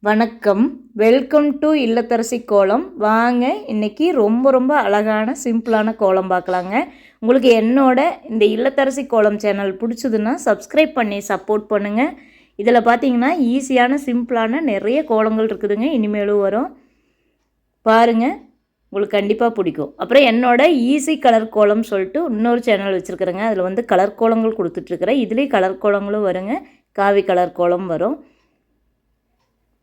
வணக்கம், welcome to இல்லத்தரசி கோலம். வாங்க இன்றைக்கி ரொம்ப அழகான சிம்பிளான கோலம் பார்க்கலாங்க. உங்களுக்கு என்னோட இந்த இல்லத்தரசி கோலம் சேனல் பிடிச்சதுன்னா சப்ஸ்கிரைப் பண்ணி சப்போர்ட் பண்ணுங்கள். இதில் பார்த்தீங்கன்னா ஈஸியான சிம்பிளான நிறைய கோலங்கள் இருக்குதுங்க. இனிமேலும் வரும் பாருங்கள், உங்களுக்கு கண்டிப்பாக பிடிக்கும். அப்புறம் என்னோட ஈஸி கலர் கோலம் சொல்லிட்டு இன்னொரு சேனல் வச்சுருக்குறேங்க. அதில் வந்து கலர் கோலங்கள் கொடுத்துட்ருக்குறேன். இதுலேயும் கலர் கோலங்களும் வருங்க, காவி கலர் கோலம் வரும்.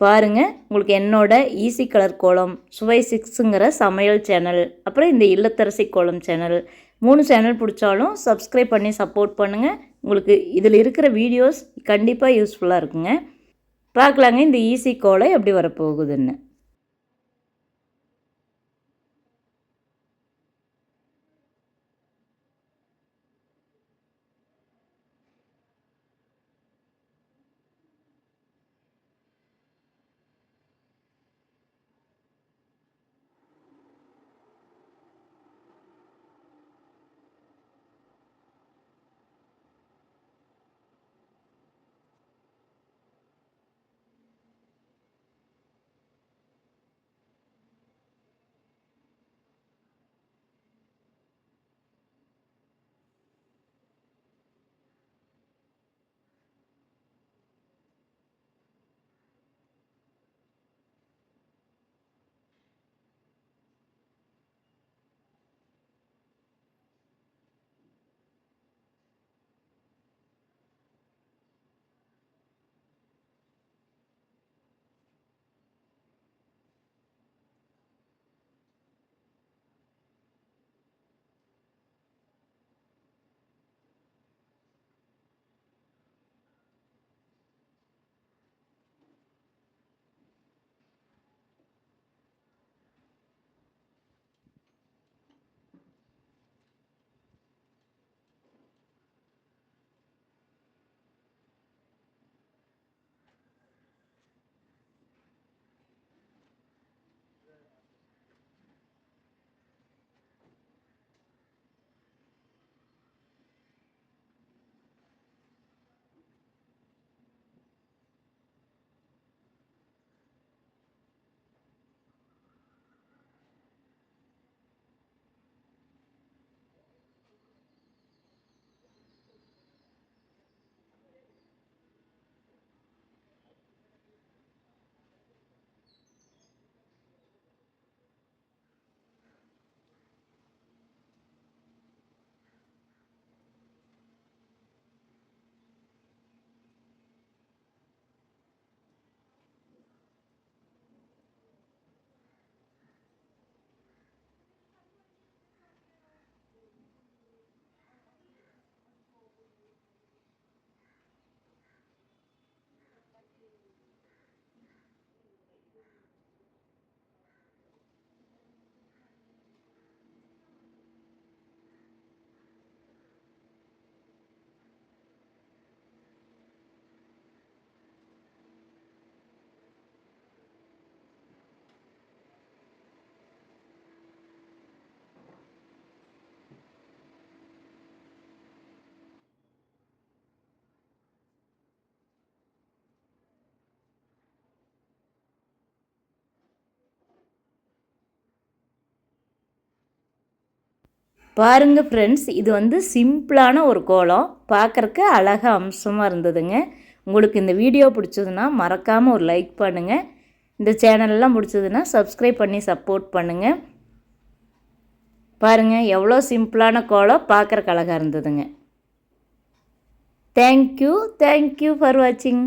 பாருங்கள், உங்களுக்கு என்னோட ஈஸி கலர் கோலம், சுவை 6ங்கிற சமையல் சேனல், அப்புறம் இந்த இல்லத்தரசி கோலம் சேனல் 3 சேனல் பிடிச்சாலும் சப்ஸ்கிரைப் பண்ணி சப்போர்ட் பண்ணுங்கள். உங்களுக்கு இதில் இருக்கிற வீடியோஸ் கண்டிப்பாக யூஸ்ஃபுல்லாக இருக்குங்க. பார்க்கலாங்க இந்த ஈஸி கோலம் எப்படி வரப்போகுதுன்னு. பாருங்கள் ஃப்ரெண்ட்ஸ், இது வந்து சிம்பிளான ஒரு கோலம், பார்க்குறக்கு அழகாக அம்சமாக இருந்ததுங்க. உங்களுக்கு இந்த வீடியோ பிடிச்சதுன்னா மறக்காமல் ஒரு லைக் பண்ணுங்கள். இந்த சேனல்லாம் பிடிச்சதுன்னா சப்ஸ்கிரைப் பண்ணி சப்போர்ட் பண்ணுங்கள். பாருங்கள் எவ்வளோ சிம்பிளான கோலம், பார்க்குறக்கு அழகாக இருந்ததுங்க. தேங்க்யூ ஃபார் வாட்சிங்.